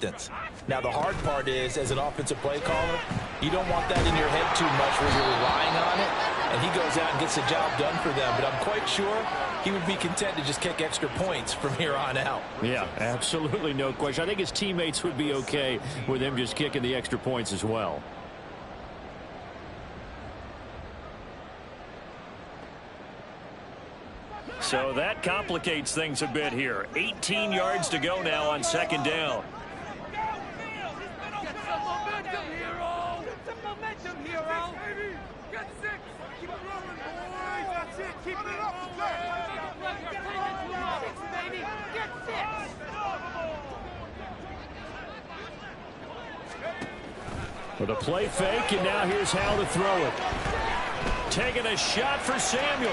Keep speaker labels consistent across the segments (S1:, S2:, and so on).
S1: distance. Now, the hard part is, as an offensive play caller, you don't want that in your head too much where you're relying on it, and he goes out and gets the job done for them. But I'm quite sure he would be content to just kick extra points from here on out.
S2: Yeah, absolutely no question. I think his teammates would be okay with him just kicking the extra points as well.
S3: So that complicates things a bit here. 18 yards to go now on second down.
S2: With a play fake, and now here's how to throw it.
S3: Taking a shot for Samuel.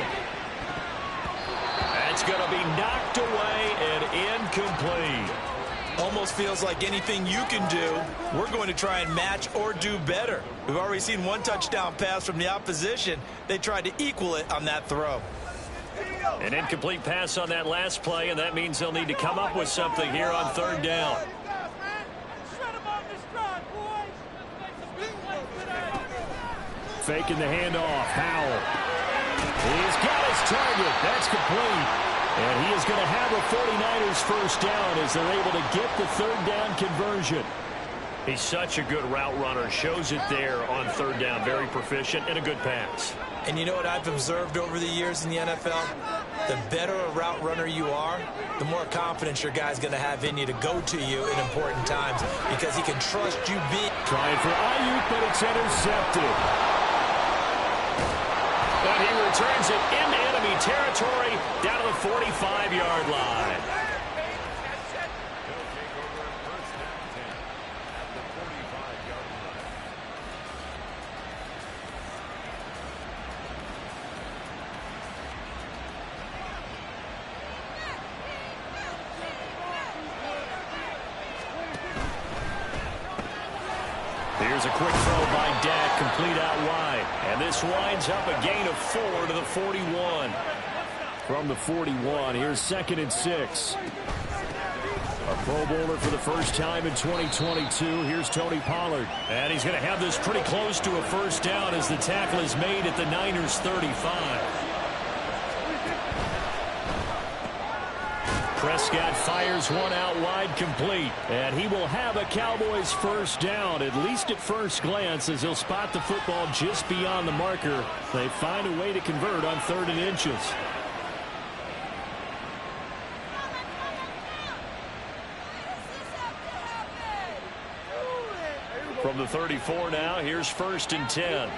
S3: That's going to be knocked away and incomplete.
S1: Almost feels like anything you can do, we're going to try and match or do better. We've already seen one touchdown pass from the opposition. They tried to equal it on that throw.
S3: An incomplete pass on that last play, and that means they'll need to come up with something here on third down.
S2: Faking the handoff. Howell. He's got his target. That's complete. And he is going to have a 49ers first down as they're able to get the third down conversion.
S3: He's such a good route runner. Shows it there on third down. Very proficient and a good pass.
S1: And you know what I've observed over the years in the NFL? The better a route runner you are, the more confidence your guy's going to have in you to go to you in important times because he can trust you being.
S2: Trying for Ayuk, but it's intercepted.
S3: But he returns it into enemy territory down to the 45-yard line. Here's a quick throw by Dak, complete out wide. And this winds up a gain of 4 to the 41.
S2: From the 41, here's 2nd and 6. A Pro Bowler for the first time in 2022. Here's Tony Pollard.
S3: And he's going to have this pretty close to a first down as the tackle is made at the Niners' 35. Prescott fires one out wide, complete. And he will have a Cowboys first down, at least at first glance, as he'll spot the football just beyond the marker. They find a way to convert on 3rd and inches. From the 34 now, here's 1st and 10.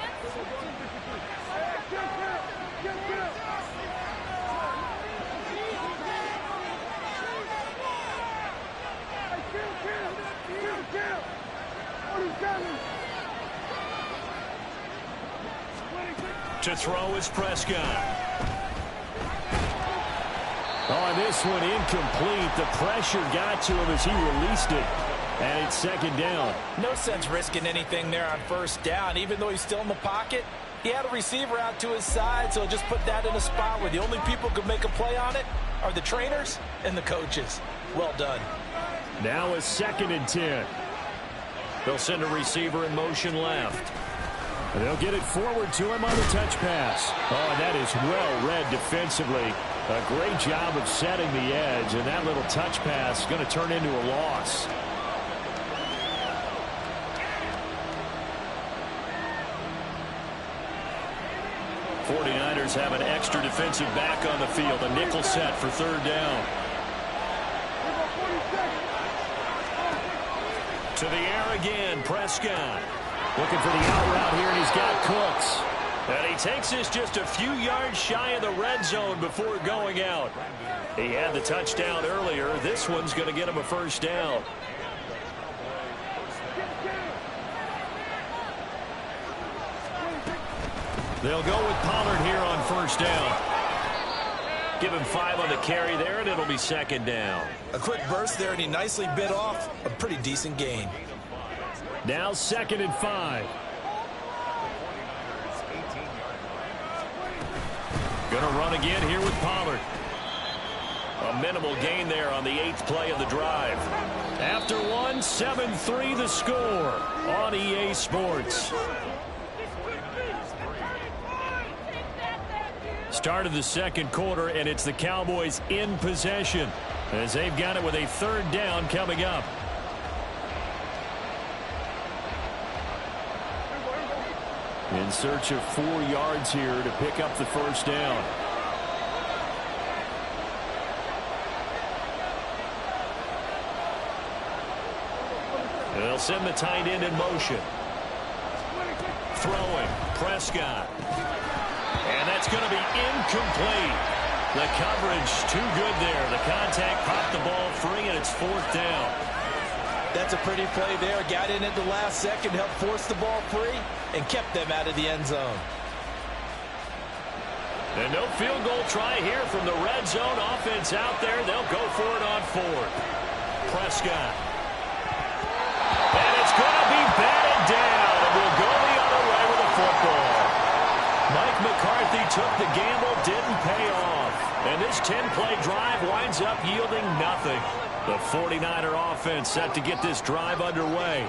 S3: To throw is Prescott.
S2: On this one, incomplete. The pressure got to him as he released it. And it's 2nd down.
S1: No sense risking anything there on first down. Even though he's still in the pocket, he had a receiver out to his side, so just put that in a spot where the only people who can make a play on it are the trainers and the coaches. Well done.
S2: Now a 2nd and 10.
S3: They'll send a receiver in motion left.
S2: And they'll get it forward to him on the touch pass. Oh, and that is well read defensively. A great job of setting the edge, and that little touch pass is going to turn into a loss.
S3: '49ers have an extra defensive back on the field. A nickel set for third down. To the air again, Prescott.
S2: Looking for the out route here, and he's got Cooks.
S3: And he takes this just a few yards shy of the red zone before going out. He had the touchdown earlier. This one's going to get him a first down. They'll go with Pollard here on first down. Give him 5 on the carry there, and it'll be 2nd down.
S1: A quick burst there, and he nicely bit off a pretty decent gain.
S2: Now 2nd and 5.
S3: Going to run again here with Pollard. A minimal gain there on the 8th play of the drive. After one, 7-3 the score on EA Sports. Start of the second quarter, and it's the Cowboys in possession as they've got it with a 3rd down coming up. In search of 4 yards here to pick up the 1st down. They'll send the tight end in motion. Throwing, Prescott. And that's going to be incomplete. The coverage too good there. The contact popped the ball free, and it's 4th down.
S1: That's a pretty play there. Got in at the last second, helped force the ball free, and kept them out of the end zone.
S3: And no field goal try here from the red zone. Offense out there. They'll go for it on 4th. Prescott. And it's going to be batted down, and we'll go the other way with the football. Mike McCarthy took the gamble, didn't pay off. And this 10-play drive winds up yielding nothing. The 49er offense set to get this drive underway.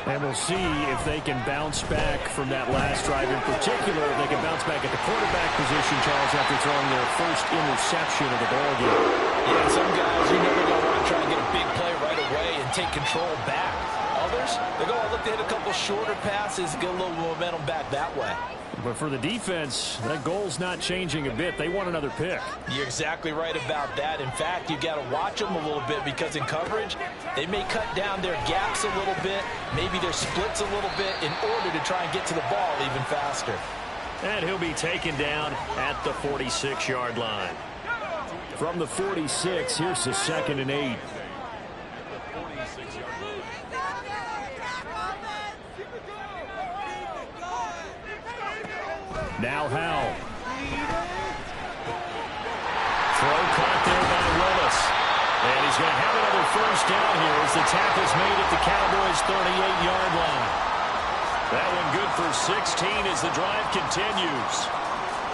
S2: And we'll see if they can bounce back from that last drive. In particular, if they can bounce back at the quarterback position, Charles, after throwing their first interception of the ballgame.
S1: Yeah, some guys, you never go want to try and get a big play right away and take control back. Others, they go, look, they hit a couple shorter passes, get a little momentum back that way.
S2: But for the defense, that goal's not changing a bit. They want another pick.
S1: You're exactly right about that. In fact, you got to watch them a little bit because in coverage, they may cut down their gaps a little bit, maybe their splits a little bit in order to try and get to the ball even faster.
S3: And he'll be taken down at the 46-yard line.
S2: From the 46, here's the 2nd and 8. Now Howell.
S3: Throw caught there by Willis. And he's going to have another 1st down here as the tackle's made at the Cowboys' 38-yard line. That one good for 16 as the drive continues.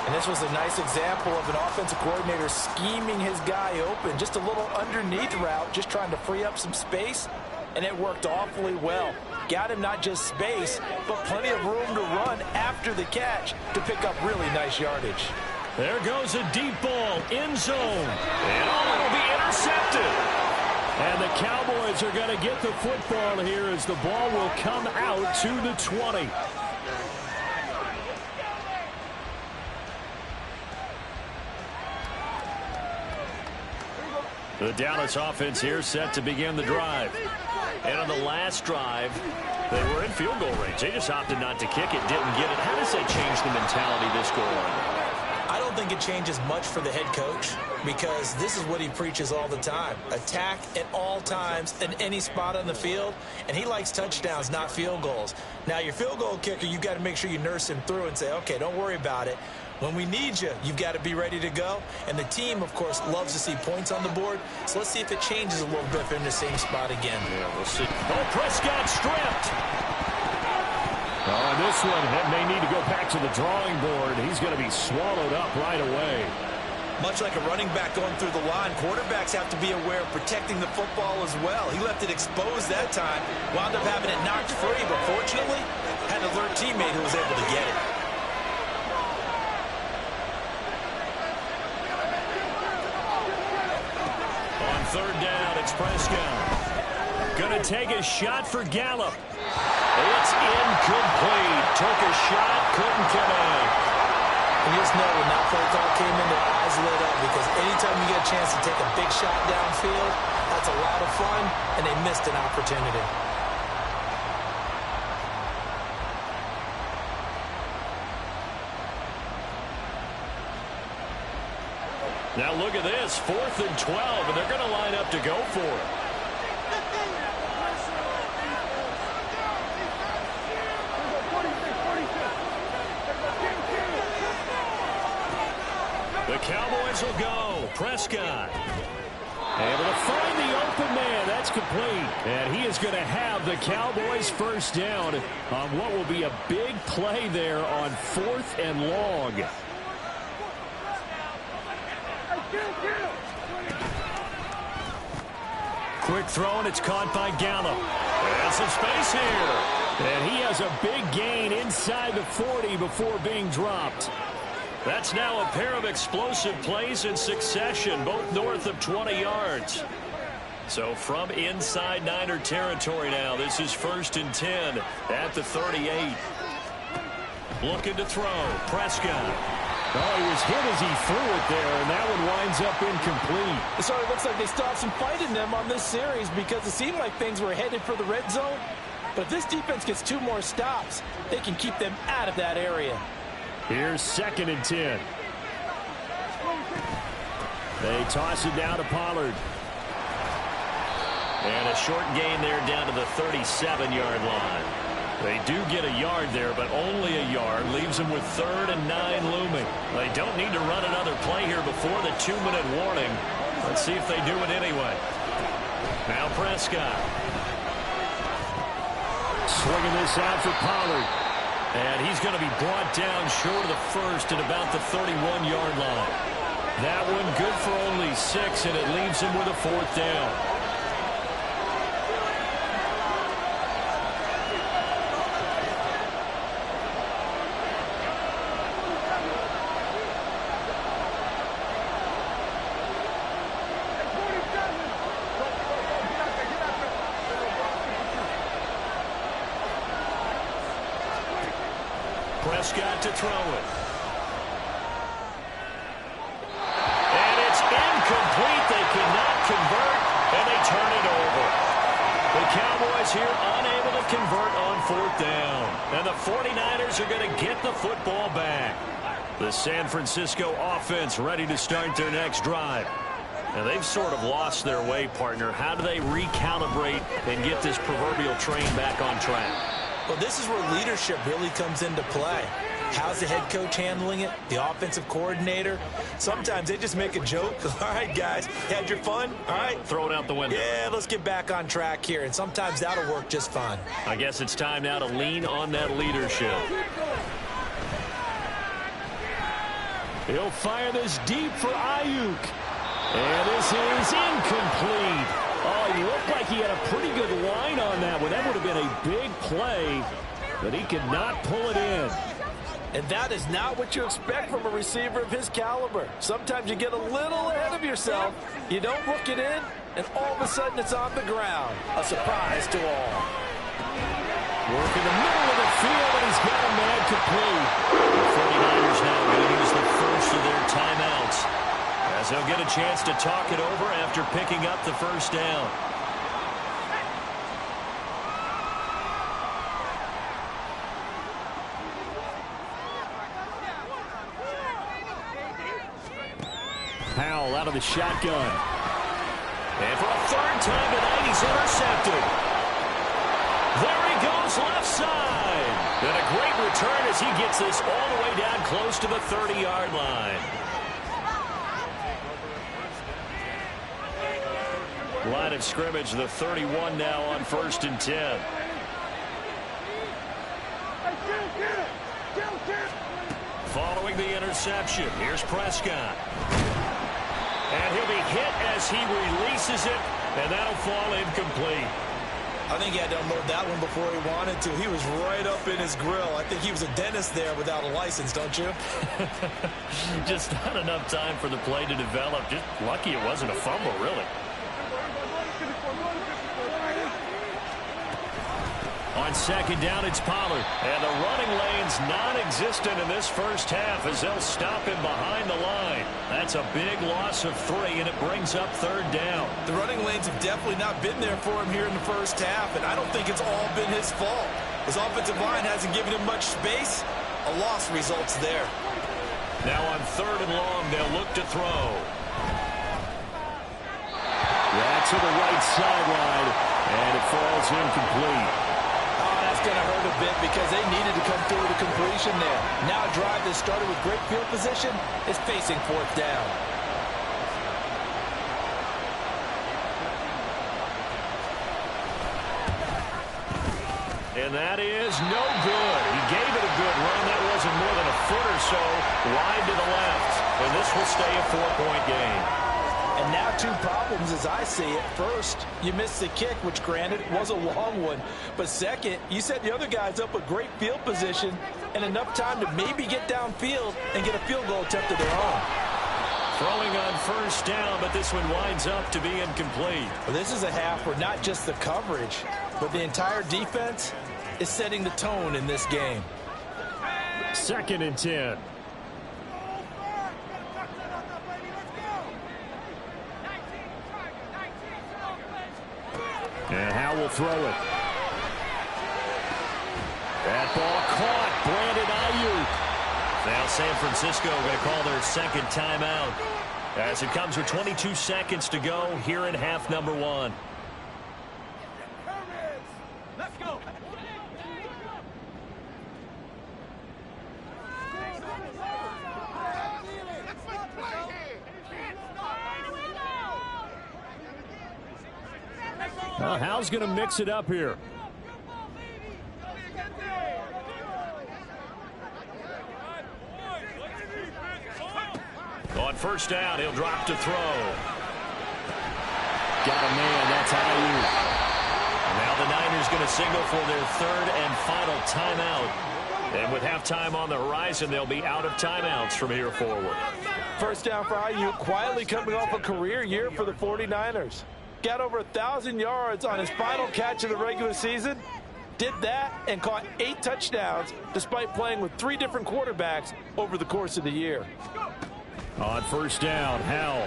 S1: And this was a nice example of an offensive coordinator scheming his guy open. Just a little underneath route, just trying to free up some space. And it worked awfully well. Got him not just space, but plenty of room to run after the catch to pick up really nice yardage.
S3: There goes a deep ball, end zone. And it'll be intercepted.
S2: And the Cowboys are going to get the football here as the ball will come out to the 20.
S3: The Dallas offense here set to begin the drive. And on the last drive, they were in field goal range. They just opted not to kick it, didn't get it. How does that change the mentality this go on?
S1: I don't think it changes much for the head coach because this is what he preaches all the time. Attack at all times in any spot on the field, and he likes touchdowns, not field goals. Now, your field goal kicker, you've got to make sure you nurse him through and say, okay, don't worry about it. When we need you, you've got to be ready to go. And the team, of course, loves to see points on the board. So let's see if it changes a little bit in the same spot again.
S3: Yeah, we'll see. Oh, Prescott stripped.
S2: Oh, this one may need to go back to the drawing board. He's going to be swallowed up right away.
S1: Much like a running back going through the line, quarterbacks have to be aware of protecting the football as well. He left it exposed that time, wound up having it knocked free, but fortunately, had an alert teammate who was able to get it.
S3: On 3rd down, it's Prescott. Going to take a shot for Gallup. It's incomplete. Took a shot, couldn't connect.
S1: And you just know when that play call came in, their eyes lit up because anytime you get a chance to take a big shot downfield, that's a lot of fun, and they missed an opportunity.
S3: Now look at this, 4th and 12, and they're going to line up to go for it. The Cowboys will go. Prescott. Able to find the open man. That's complete. And he is going to have the Cowboys 1st down on what will be a big play there on 4th and long. Quick throw, and it's caught by Gallup. And some space here. And he has a big gain inside the 40 before being dropped. That's now a pair of explosive plays in succession, both north of 20 yards. So from inside Niner territory now, this is 1st and 10 at the 38. Looking to throw. Prescott.
S2: Oh, he was hit as he threw it there, and that one winds up incomplete.
S1: It sort of looks like they still have some fight in them on this series because it seemed like things were headed for the red zone. But if this defense gets 2 more stops, they can keep them out of that area.
S2: Here's 2nd and 10. They toss it down to Pollard.
S3: And a short gain there down to the 37-yard line. They do get a yard there, but only a yard. Leaves them with 3rd and 9 looming. They don't need to run another play here before the 2-minute warning. Let's see if they do it anyway. Now Prescott.
S2: Swinging this out for Pollard.
S3: And he's going to be brought down short of the first at about the 31-yard line. That one good for only 6, and it leaves him with a 4th down. Prescott to throw it. And it's incomplete. They cannot convert, and they turn it over. The Cowboys here unable to convert on 4th down. And the 49ers are going to get the football back. The San Francisco offense ready to start their next drive. And they've sort of lost their way, partner. How do they recalibrate and get this proverbial train back on track?
S1: Well, this is where leadership really comes into play. How's the head coach handling it? The offensive coordinator? Sometimes they just make a joke. All right, guys, had your fun? All right.
S3: Throw it out the window.
S1: Yeah, let's get back on track here. And sometimes that'll work just fine.
S3: I guess it's time now to lean on that leadership.
S2: He'll fire this deep for Ayuk. And this is incomplete. Oh, he looked like he had a pretty good line on that one. That would have been a big play, but he could not pull it in.
S1: And that is not what you expect from a receiver of his caliber. Sometimes you get a little ahead of yourself. You don't look it in, and all of a sudden it's on the ground. A surprise to all.
S2: Work in the middle of the field, and he's got a man complete.
S3: The 49ers now going to use the first of their timeouts, as they'll get a chance to talk it over after picking up the 1st down.
S2: Powell out of the shotgun.
S3: And for a 3rd time tonight, he's intercepted. There he goes left side. And a great return as he gets this all the way down close to the 30-yard line. Line of scrimmage, the 31 now on 1st and 10. Following the interception, here's Prescott. And he'll be hit as he releases it, and that'll fall incomplete.
S1: I think he had to unload that one before he wanted to. He was right up in his grill. I think he was a dentist there without a license, don't you?
S3: Just not enough time for the play to develop. Just lucky it wasn't a fumble, really. On 2nd down, it's Pollard. And the running lane's non-existent in this first half as they'll stop him behind the line. That's a big loss of 3, and it brings up 3rd down.
S1: The running lanes have definitely not been there for him here in the first half, and I don't think it's all been his fault. His offensive line hasn't given him much space. A loss results there.
S3: Now on 3rd and long, they'll look to throw.
S2: That's to the right sideline, and it falls incomplete.
S1: That's going to hurt a bit because they needed to come through with a completion there. Now a drive that started with great field position is facing 4th down.
S3: And that is no good. He gave it a good run. That wasn't more than a foot or so wide to the left. And this will stay a 4-point game.
S1: And now two problems as I see it. First, you missed the kick, which granted was a long one. But second, you set the other guys up with great field position and enough time to maybe get downfield and get a field goal attempt of their own.
S2: Throwing on first down, but this one winds up to be incomplete.
S1: Well, this is a half where not just the coverage, but the entire defense is setting the tone in this game.
S3: 2nd and 10. And Howe will throw it. That ball caught. Brandon Ayuk.
S2: Now San Francisco going to call their second timeout as it comes with 22 seconds to go here in half number 1.
S4: Let's go.
S3: Well, Howe's going to mix it up here.
S2: On first down, he'll drop to throw.
S3: Got a man. That's Ayuk.
S2: Now the Niners going to signal for their third and final timeout. And with halftime on the horizon, they'll be out of timeouts from here forward.
S1: First down for Ayuk, quietly coming off a career year for the 49ers. Got over 1,000 yards on his final catch of the regular season. Did that and caught 8 touchdowns despite playing with 3 different quarterbacks over the course of the year.
S3: On first down, Howe.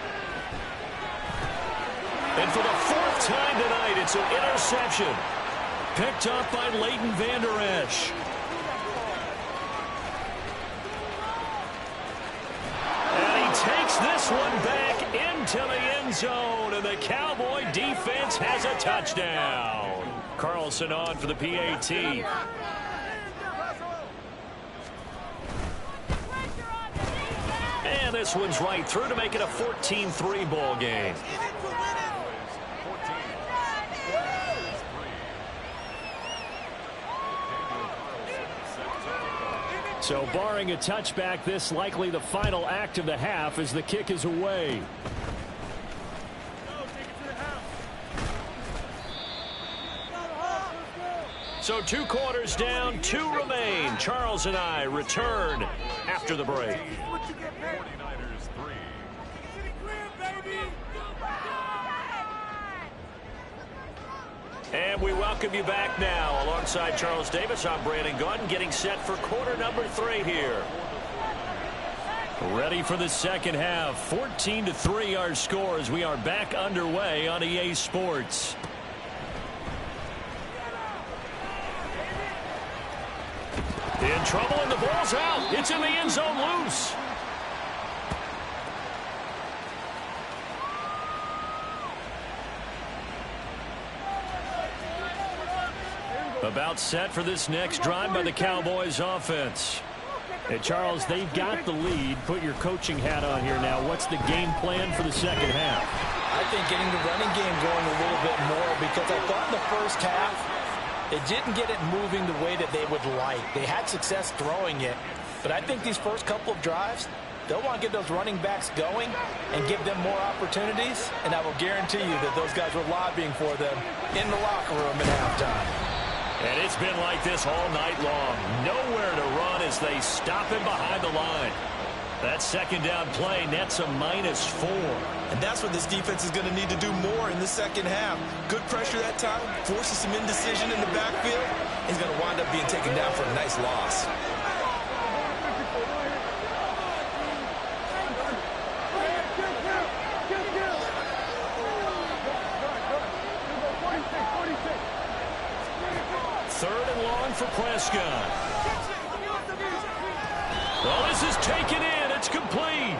S2: And for the 4th time tonight, it's an interception. Picked up by Leighton Vander Esch. And he takes this one back into the end zone, and the Cowboy defense has a touchdown. Carlson on for the PAT. And this one's right through to make it a 14-3 ball game.
S3: So barring a touchback, this likely the final act of the half as the kick is away.
S2: So 2 quarters down, 2 remain. Charles and I return after the break.
S4: 49ers 3.
S2: And we welcome you back now. Alongside Charles Davis, I'm Brandon Gaudin, getting set for quarter number 3 here.
S3: Ready for the second half. 14-3 our score as we are back underway on EA Sports.
S2: In trouble, and the ball's out. It's in the end zone loose.
S3: About set for this next drive by the Cowboys offense. Hey, Charles, they've got the lead. Put your coaching hat on here now. What's the game plan for the second half?
S1: I think getting the running game going a little bit more, because I thought in the first half they didn't get it moving the way that they would like. They had success throwing it, but I think these first couple of drives, they'll want to get those running backs going and give them more opportunities, and I will guarantee you that those guys were lobbying for them in the locker room at halftime.
S2: And it's been like this all night long. Nowhere to run as they stop him behind the line. That second down play nets a -4.
S5: And that's what this defense is going to need to do more in the second half. Good pressure that time, forces some indecision in the backfield. He's going to wind up being taken down for a nice loss.
S2: Third and long for Prescott. Well, this is taken in. It's complete.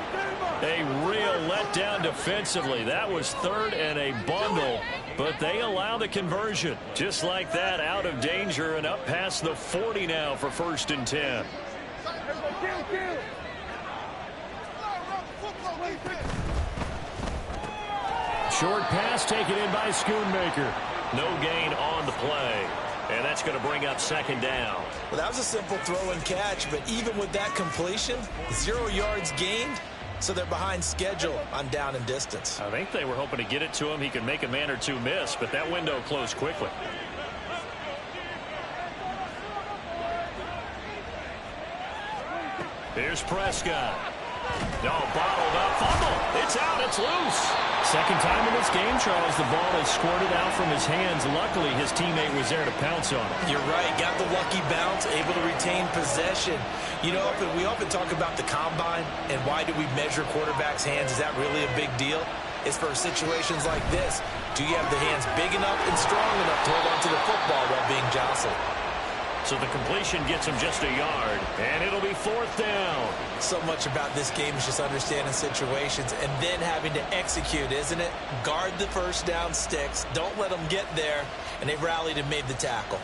S2: A real letdown defensively. That was third and a bundle, but they allow the conversion. Just like that, out of danger and up past the 40 now for 1st and 10.
S3: Short pass taken in by Schoonmaker.
S2: No gain on the play. And that's going to bring up second down.
S5: Well, that was a simple throw and catch, but even with that completion, 0 yards gained, so they're behind schedule on down and distance.
S3: I think they were hoping to get it to him. He could make a man or two miss, but that window closed quickly. Here's Prescott. No, bottled up. Fumble. It's out. It's loose. Second time in this game, Charles, the ball has squirted out from his hands. Luckily, his teammate was there to pounce on it.
S5: You're right. Got the lucky bounce, able to retain possession. You know, we often talk about the combine and why do we measure quarterbacks' hands. Is that really a big deal? It's for situations like this. Do you have the hands big enough and strong enough to hold on to the football while being jostled?
S3: So the completion gets him just a yard, and it'll be fourth down.
S5: So much about this game is just understanding situations and then having to execute, isn't it? Guard the first down sticks. Don't let them get there, and they rallied and made the tackle.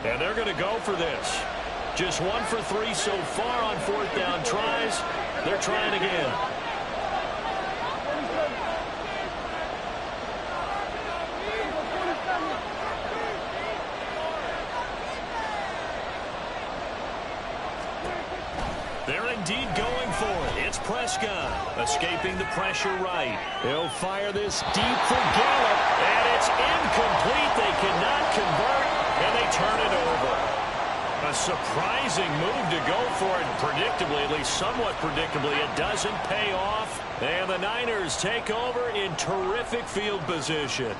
S3: And they're going to go for this. Just 1 for 3 so far on fourth down tries. They're trying again. They're indeed going for it. It's Prescott escaping the pressure right. He'll fire this deep for Gallup, and it's incomplete. They cannot convert, and they turn it over. A surprising move to go for it. Predictably, at least somewhat predictably, it doesn't pay off. And the Niners take over in terrific field position.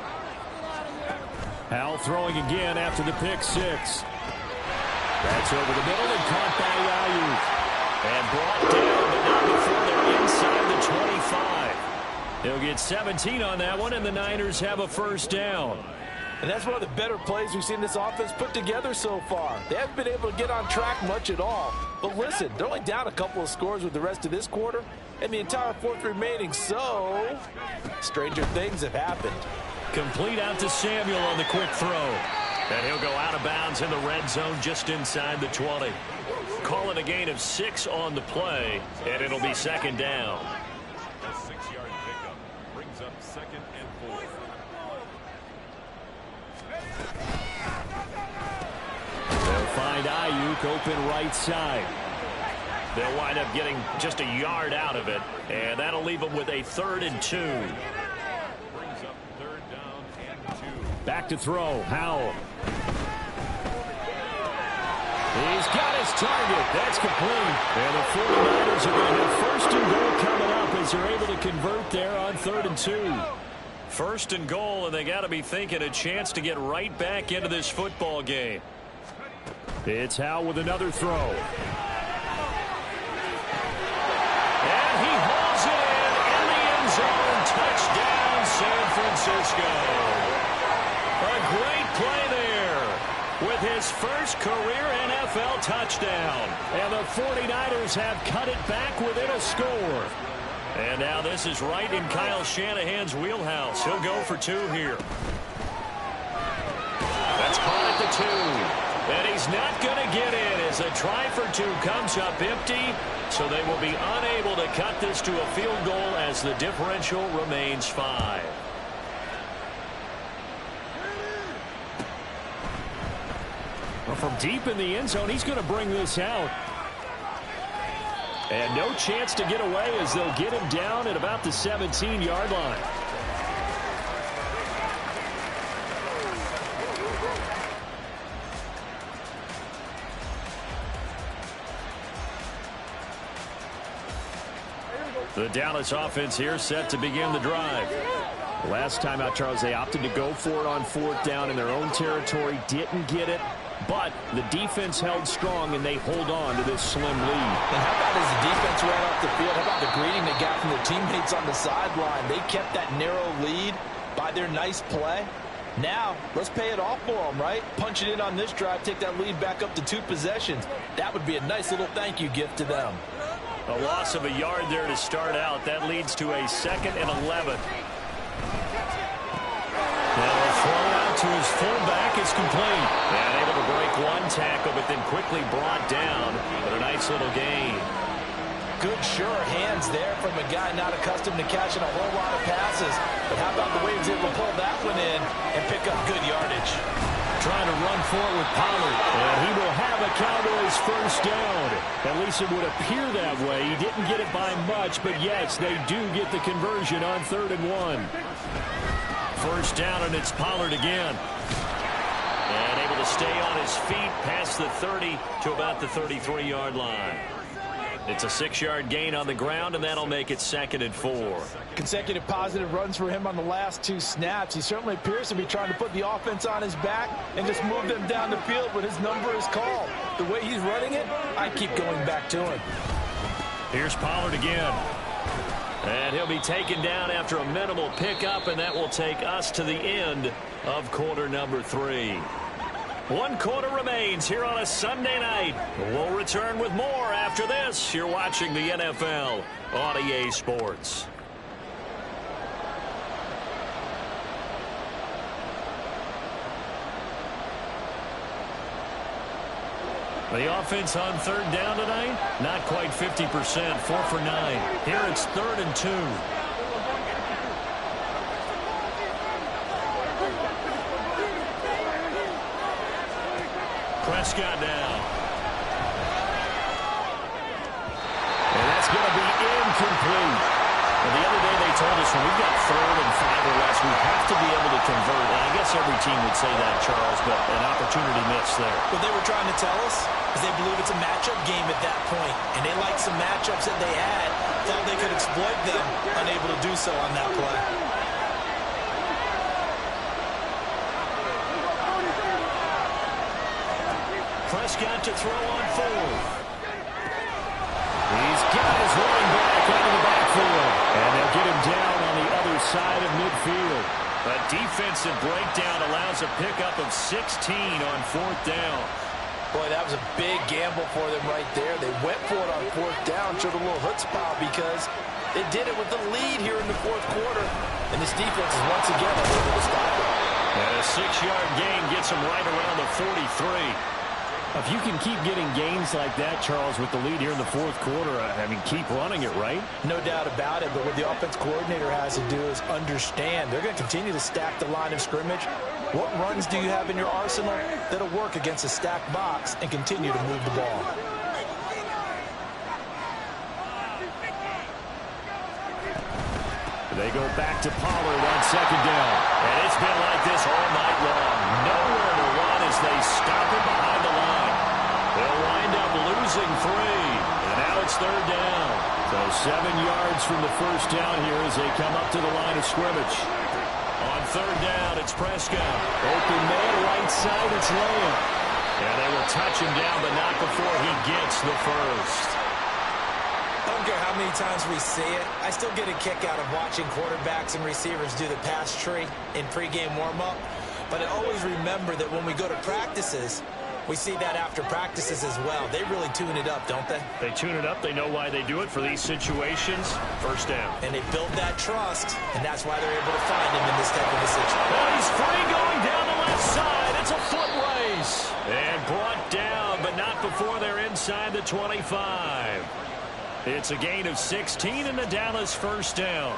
S3: Howell throwing again after the pick six. That's over the middle and caught by Ayuk. And brought down, but not before they're inside the 25. He'll get 17 on that one, and the Niners have a first down.
S1: And that's one of the better plays we've seen this offense put together so far. They haven't been able to get on track much at all. But listen, they're only down a couple of scores with the rest of this quarter and the entire fourth remaining. So, stranger things have happened.
S3: Complete out to Samuel on the quick throw. And he'll go out of bounds in the red zone just inside the 20. Calling a gain of 6 on the play, and it'll be second down.
S4: A 6-yard pickup brings up 2nd and 4.
S3: They'll find Ayuk open right side. They'll wind up getting just a yard out of it, and that'll leave them with a 3rd and 2.
S4: Brings up 3rd down and 2.
S3: Back to throw, Howell. He's got his target. That's complete. And the 49ers are going to have 1st and goal coming up as they're able to convert there on 3rd and 2. 1st and goal, and they got to be thinking a chance to get right back into this football game. It's Howell with another throw. And he hauls it in the end zone. Touchdown, San Francisco. A great play there with his first career NFL touchdown. And the 49ers have cut it back within a score. And now this is right in Kyle Shanahan's wheelhouse. He'll go for 2 here. That's caught at the 2. And he's not going to get in as a try for 2 comes up empty. So they will be unable to cut this to a field goal as the differential remains 5. Well, from deep in the end zone, he's going to bring this out. And no chance to get away as they'll get him down at about the 17-yard line. The Dallas offense here set to begin the drive. Last time out, Charles, they opted to go for it on 4th down in their own territory. Didn't get it, but the defense held strong, and they hold on to this slim lead.
S1: And how about as the defense ran off the field, how about the greeting they got from their teammates on the sideline? They kept that narrow lead by their nice play. Now, let's pay it off for them, right? Punch it in on this drive, take that lead back up to 2 possessions. That would be a nice little thank you gift to them.
S3: A loss of a yard there to start out. That leads to a 2nd and 11. Now a throw out to his fullback is complete. And able to break 1 tackle, but then quickly brought down. But a nice little gain.
S1: Good, sure hands there from a guy not accustomed to catching a whole lot of passes. But how about the way he was able to pull that one in and pick up good yardage?
S3: trying to run for it with Pollard. And he will have a Cowboys first down. At least it would appear that way. He didn't get it by much, but yes, they do get the conversion on 3rd and 1. First down, and it's Pollard again. And able to stay on his feet past the 30 to about the 33-yard line. It's a 6-yard gain on the ground, and that'll make it 2nd and 4.
S1: Consecutive positive runs for him on the last 2 snaps. He certainly appears to be trying to put the offense on his back and just move them down the field when his number is called. The way he's running it, I keep going back to him.
S3: Here's Pollard again. And he'll be taken down after a minimal pickup, and that will take us to the end of quarter number 3. 1 quarter remains here on a Sunday night. We'll return with more after this. You're watching the NFL on EA Sports. The offense on 3rd down tonight, not quite 50%, 4 for 9. Here it's 3rd and 2. Prescott now. And that's going to be incomplete. And the other day they told us when we've got 3rd and 5 or less, we have to be able to convert. And I guess every team would say that, Charles, but an opportunity missed there.
S5: What they were trying to tell us is they believe it's a matchup game at that point. And they liked some matchups that they had, thought they could exploit them, unable to do so on that play.
S3: Prescott to throw on 4th. He's got his running back out of the backfield. And they'll get him down on the other side of midfield. A defensive breakdown allows a pickup of 16 on 4th down.
S1: Boy, that was a big gamble for them right there. They went for it on 4th down, showed a little chutzpah because they did it with the lead here in the 4th quarter. And this defense is once again able to stop it.
S3: And a 6-yard gain gets him right around the 43. If you can keep getting gains like that, Charles, with the lead here in the 4th quarter, I mean, keep running it, right?
S1: No doubt about it, but what the offense coordinator has to do is understand they're going to continue to stack the line of scrimmage. What runs do you have in your arsenal that'll work against a stacked box and continue to move the ball?
S3: They go back to Pollard on 2nd down. And it's been like this all night long. Nowhere to run as they stop him behind the line. They'll wind up losing 3. And now it's 3rd down. So 7 yards from the first down here as they come up to the line of scrimmage. On 3rd down, it's Prescott. Open man, right side, it's Lamb. And they will touch him down, but not before he gets the first.
S5: I don't care how many times we see it. I still get a kick out of watching quarterbacks and receivers do the pass tree in pregame warm-up. But I always remember that when we go to practices, we see that after practices as well. They really tune it up, don't they?
S3: They tune it up. They know why they do it for these situations. First down.
S5: And they build that trust, and that's why they're able to find him in this type of a situation.
S3: Oh, he's free going down the left side. It's a foot race. And brought down, but not before they're inside the 25. It's a gain of 16 and the Dallas first down.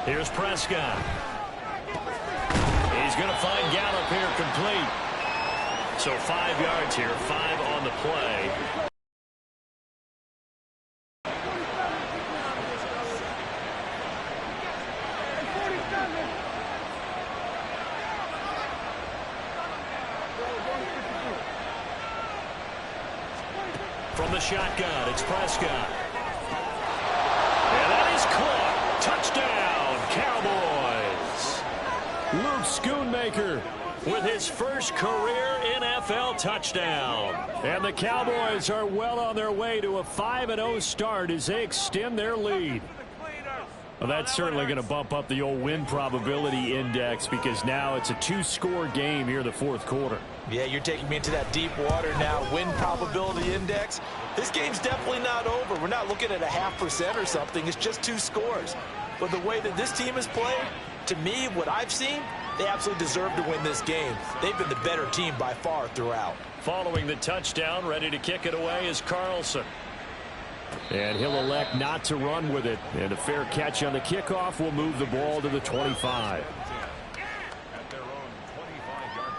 S3: Here's Prescott. He's going to find Gallup here complete. So 5 yards here, 5 on the play. From the shotgun, it's Prescott. And that is caught. Touchdown, Cowboys. Luke Schoonmaker with his first career NFL touchdown. And the Cowboys are well on their way to a 5-0 start as they extend their lead. Well, that's certainly going to bump up the old win probability index because now it's a 2-score game here in the 4th quarter.
S1: Yeah, you're taking me into that deep water now. Win probability index. This game's definitely not over. We're not looking at a 0.5% or something. It's just 2 scores. But the way that this team is playing,
S5: To me, what I've seen, they absolutely deserve to win this game. They've been the better team by far throughout.
S2: Following the touchdown, ready to kick it away is Carlson. And he'll elect not to run with it. And a fair catch on the kickoff will move the ball to the 25.
S4: At their own 25-yard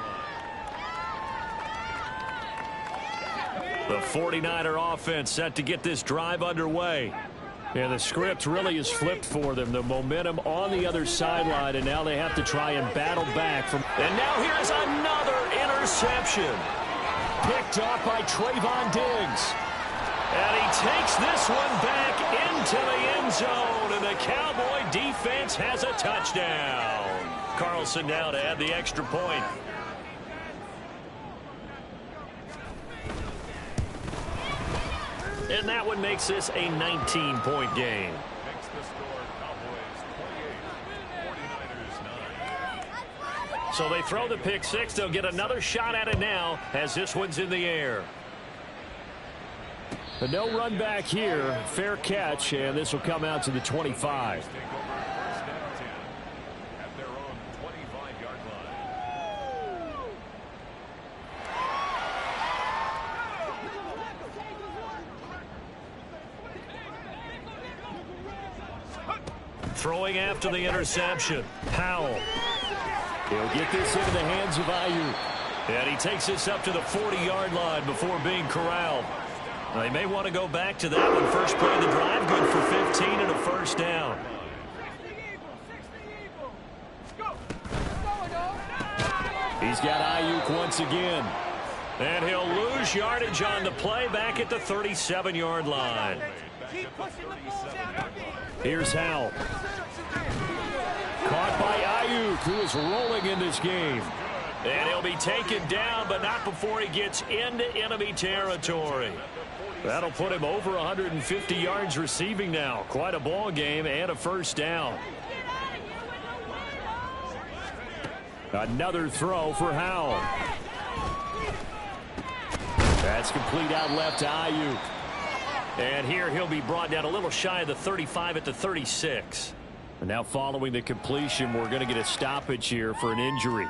S4: line.
S2: The 49er offense set to get this drive underway. And the script really is flipped for them. The momentum on the other sideline, and now they have to try and battle back from. And now here's another interception. Picked off by Trayvon Diggs. And he takes this one back into the end zone, and the Cowboy defense has a touchdown. Carlson now to add the extra point. And that one makes this a 19-point game.
S4: Makes the score Cowboys 28, 49ers 9.
S2: So they throw the pick six. They'll get another shot at it now as this one's in the air. But no run back here. Fair catch, and this will come out to the 25.
S4: Take over first and 10 at their own 25-yard line.
S2: Throwing after the interception. Powell. He'll get this into the hands of Ayuk. And he takes this up to the 40-yard line before being corralled. They may want to go back to that one. First play of the drive, good for 15 and a first down. He's got Ayuk once again. And he'll lose yardage on the play back at the 37-yard line. Here's Howell. Caught by Ayuk, who is rolling in this game. And he'll be taken down, but not before he gets into enemy territory. That'll put him over 150 yards receiving now. Quite a ball game and a first down. Another throw for Howell. That's complete out left to Ayuk. And here he'll be brought down a little shy of the 35 at the 36. And now following the completion, we're going to get a stoppage here for an injury.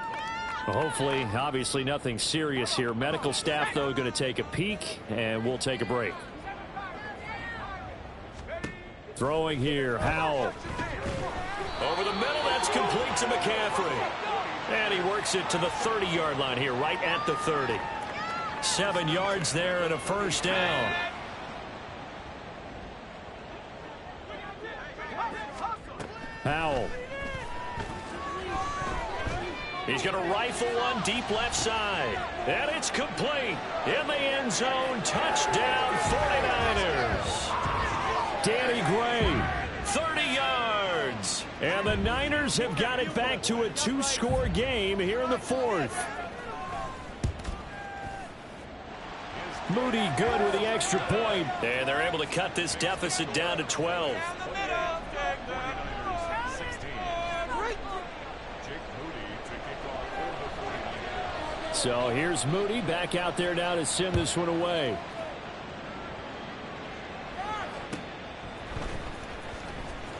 S2: Hopefully, obviously nothing serious here. Medical staff, though, going to take a peek, and we'll take a break. Throwing here, Howell. Over the middle, that's complete to McCaffrey. And he works it to the 30-yard line here, right at the 30. 7 yards there and a first down. Howell. He's going to rifle one deep left side. And it's complete. In the end zone. Touchdown 49ers. Danny Gray. 30 yards. And the Niners have got it back to a 2-score game here in the fourth. Moody good with the extra point. And they're able to cut this deficit down to 12. So here's Moody back out there now to send this one away.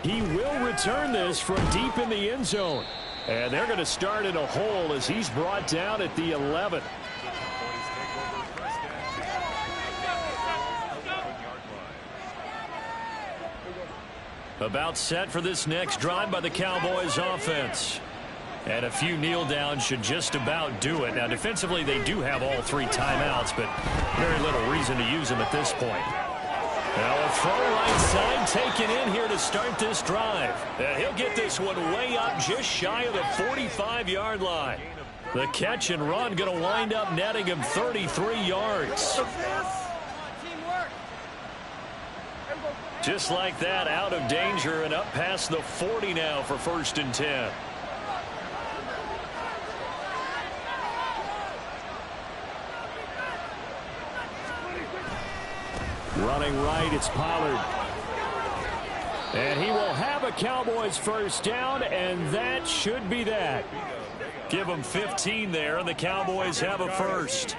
S2: He will return this from deep in the end zone. And they're going to start in a hole as he's brought down at the 11. About set for this next drive by the Cowboys offense. And a few kneel downs should just about do it. Now, defensively, they do have all 3 timeouts, but very little reason to use them at this point. Now, a throw right side taken in here to start this drive. And he'll get this one way up just shy of the 45-yard line. The catch and run going to wind up netting him 33 yards. Just like that, out of danger and up past the 40 now for 1st and 10. Running right, it's Pollard. And he will have a Cowboys first down, and that should be that. Give them 15 there, and the Cowboys have a first.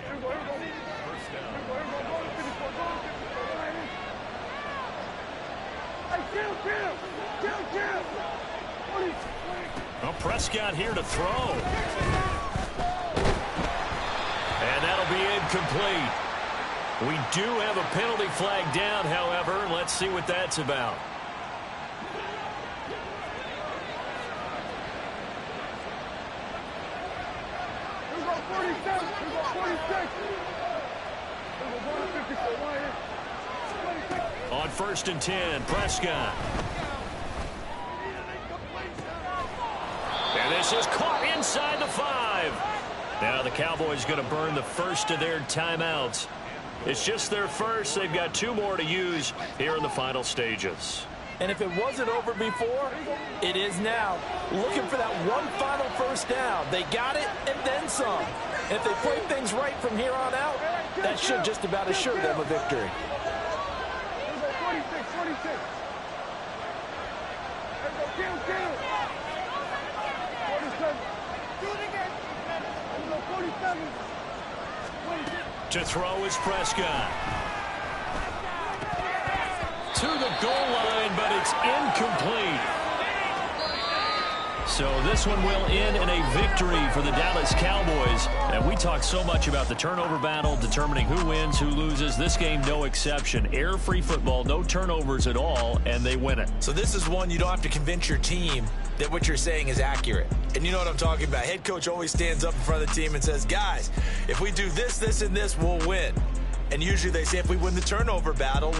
S3: Well, Prescott here to throw. And that'll be incomplete. We do have a penalty flag down, however. Let's see what that's about. On 1st and 10, Prescott. And this is caught inside the 5. Now the Cowboys going to burn the first of their timeouts. It's just their first. They've got 2 more to use here in the final stages.
S1: And if it wasn't over before, it is now. Looking for that one final first down. They got it and then some. And if they play things right from here on out, that should just about assure them a victory.
S3: To throw is Prescott. To the goal line, but it's incomplete. So this one will end in a victory for the Dallas Cowboys. And we talk so much about the turnover battle, determining who wins, who loses. This game, no exception. Error-free football, no turnovers at all, and they win it.
S5: So this is one you don't have to convince your team that what you're saying is accurate. And you know what I'm talking about. Head coach always stands up in front of the team and says, guys, if we do this, this, and this, we'll win. And usually they say if we win the turnover battle,